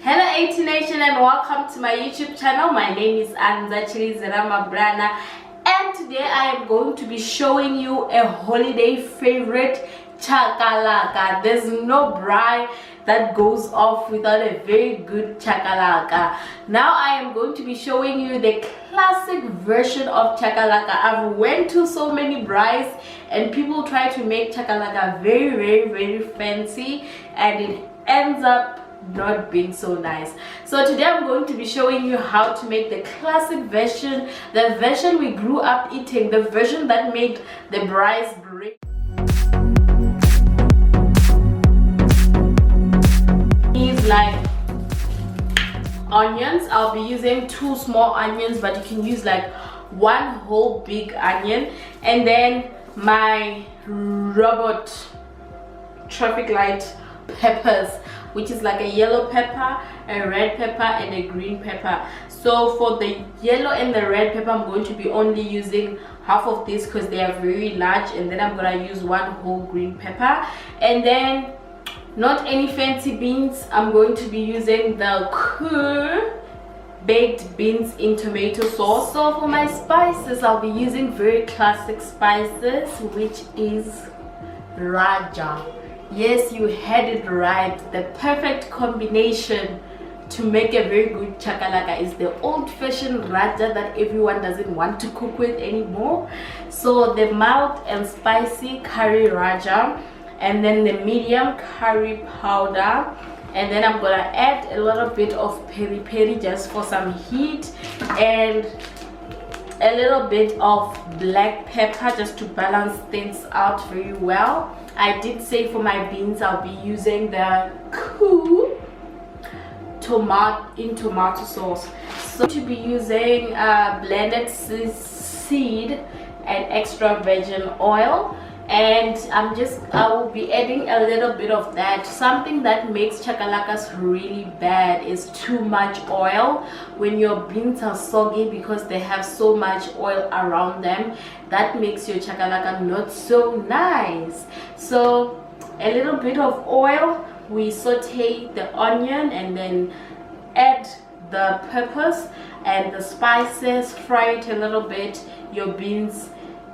Hello AT Nation and welcome to my YouTube channel. My name is ANZA-T, and today I am going to be showing you a holiday favorite, Chakalaka. There's no braai that goes off without a very good Chakalaka. Now I am going to be showing you the classic version of Chakalaka. I've went to so many braais and people try to make Chakalaka very fancy, and it ends up not being so nice. So today I'm going to be showing you how to make the classic version, the version we grew up eating, the version that made the braais break. These like onions. I'll be using 2 small onions, but you can use like 1 whole big onion, and then my robot traffic light peppers, which is like a yellow pepper, a red pepper, and a green pepper. So for the yellow and the red pepper, I'm going to be only using half of this because they are very large, and then I'm gonna use 1 whole green pepper, and then not any fancy beans. I'm going to be using the cool baked beans in tomato sauce. So for my spices, I'll be using very classic spices, which is Raja. Yes, you had it right. The perfect combination to make a very good Chakalaka is the old-fashioned Raja that everyone doesn't want to cook with anymore. So the mild and spicy curry Raja, and then the medium curry powder, and then I'm gonna add a little bit of peri peri just for some heat, and a little bit of black pepper just to balance things out very well. I did say for my beans I'll be using the cool tomato sauce. So to be using blended seed and extra virgin oil, and I will be adding a little bit of that. Something that makes chakalakas really bad is too much oil. When your beans are soggy because they have so much oil around them, that makes your chakalaka not so nice. So a little bit of oil, we saute the onion and then add the peppers and the spices, fry it a little bit, your beans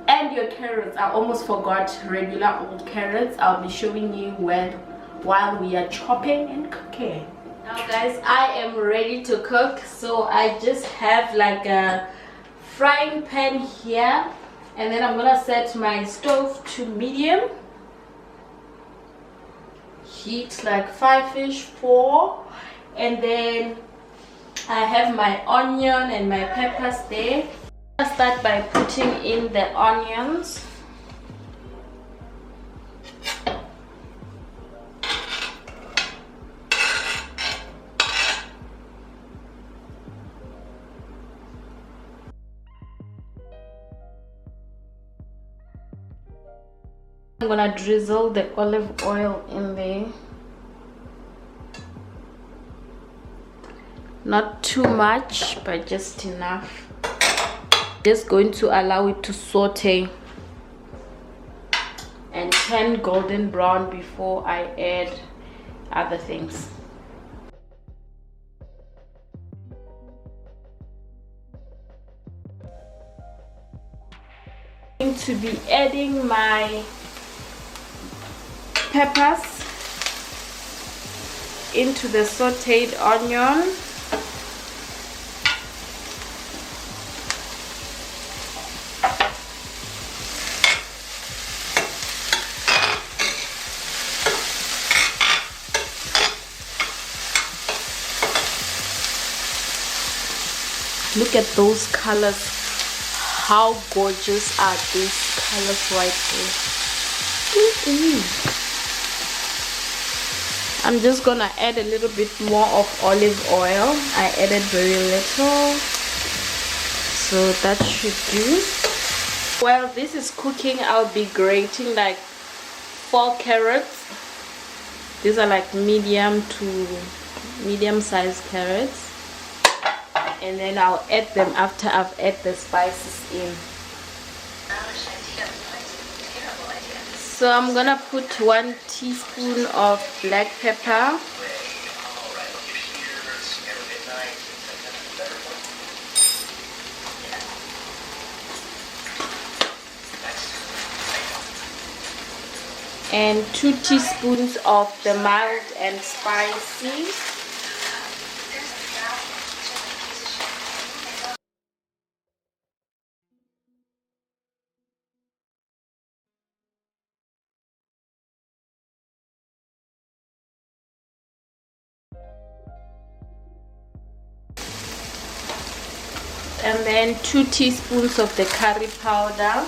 and your carrots. I almost forgot regular old carrots. I'll be showing you while we are chopping and cooking. Now guys, I am ready to cook. So I just have like a frying pan here, and then I'm gonna set my stove to medium. Heat like 5-ish, 4, and then I have my onion and my peppers there. I'll start by putting in the onions. I'm gonna drizzle the olive oil in there. Not too much, but just enough. Just going to allow it to saute and turn golden brown before I add other things. I'm going to be adding my peppers into the sauteed onion. Look at those colors. How gorgeous are these colors right there. I'm just gonna add a little bit more of olive oil. I added very little, so that should do. While this is cooking, I'll be grating like 4 carrots. These are like medium to medium sized carrots, and then I'll add them after I've added the spices in. So I'm gonna put 1 teaspoon of black pepper, and 2 teaspoons of the mild and spicy. And then 2 teaspoons of the curry powder.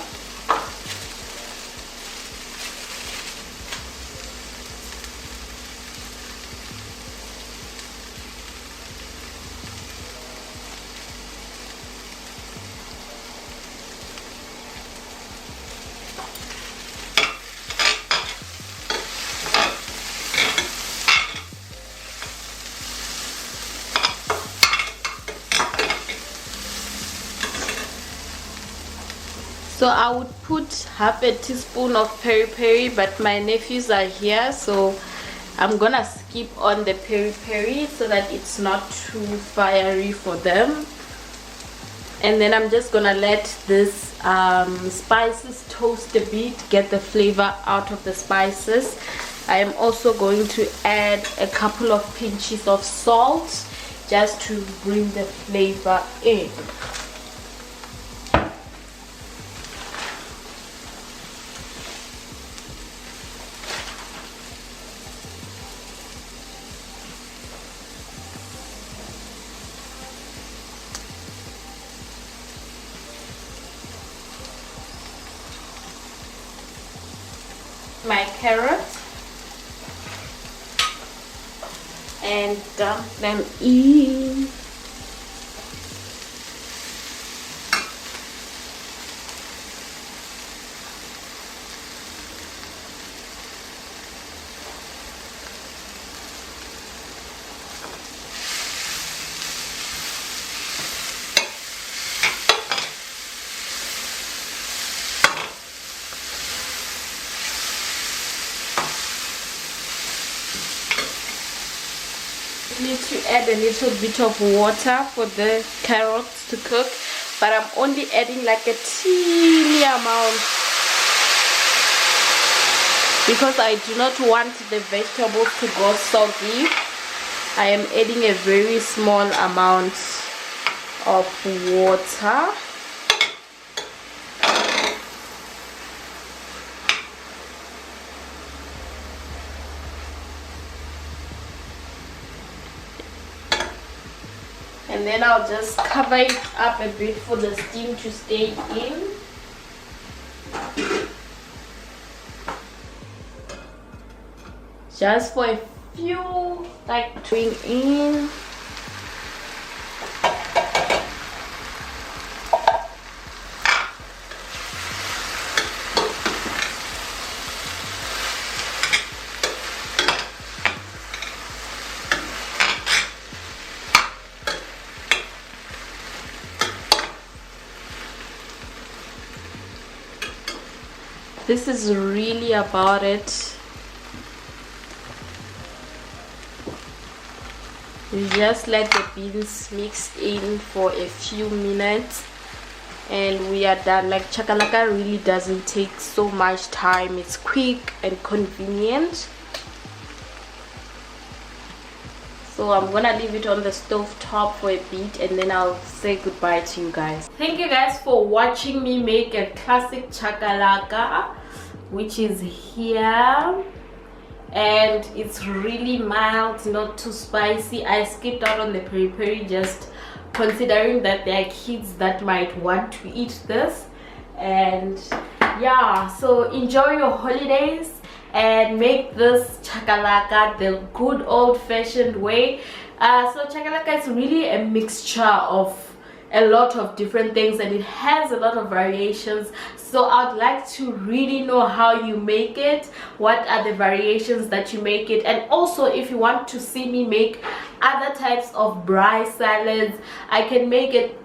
So I would put half a teaspoon of peri peri, but my nephews are here, so I'm gonna skip on the peri peri so that it's not too fiery for them. And then I'm just gonna let this spices toast a bit, get the flavor out of the spices. I am also going to add a couple of pinches of salt just to bring the flavor in. My carrots and dump them in. Need to add a little bit of water for the carrots to cook, but I'm only adding like a teeny amount because I do not want the vegetables to go soggy. I am adding a very small amount of water. And then I'll just cover it up a bit for the steam to stay in. Just for a few, like going in. This is really about it. You just let the beans mix in for a few minutes and we are done. Like chakalaka really doesn't take so much time. It's quick and convenient. So I'm gonna leave it on the stove top for a bit and then I'll say goodbye to you guys. Thank you guys for watching me make a classic chakalaka, which is here, and it's really mild, not too spicy. I skipped out on the peri peri just considering that there are kids that might want to eat this. And yeah, so enjoy your holidays and make this chakalaka the good old-fashioned way. So chakalaka is really a mixture of a lot of different things and it has a lot of variations. So I'd like to really know how you make it, what are the variations that you make it, and also if you want to see me make other types of braai salads, I can make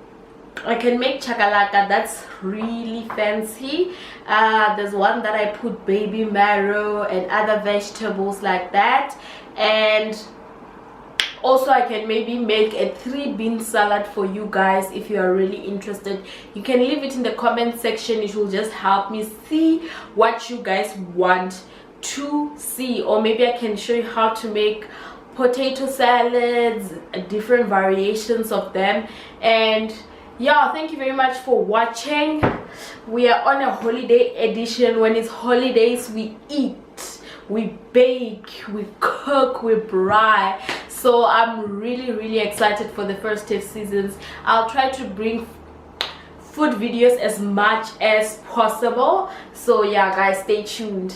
chakalaka that's really fancy. There's one that I put baby marrow and other vegetables like that, and also I can maybe make a 3-bean salad for you guys. If you are really interested, you can leave it in the comment section. It will just help me see what you guys want to see, or maybe I can show you how to make potato salads, different variations of them. And yeah, thank you very much for watching. We are on a holiday edition. When it's holidays, we eat, we bake, we cook, we braai. So I'm really excited for the first 10 seasons. I'll try to bring food videos as much as possible. So yeah guys, stay tuned.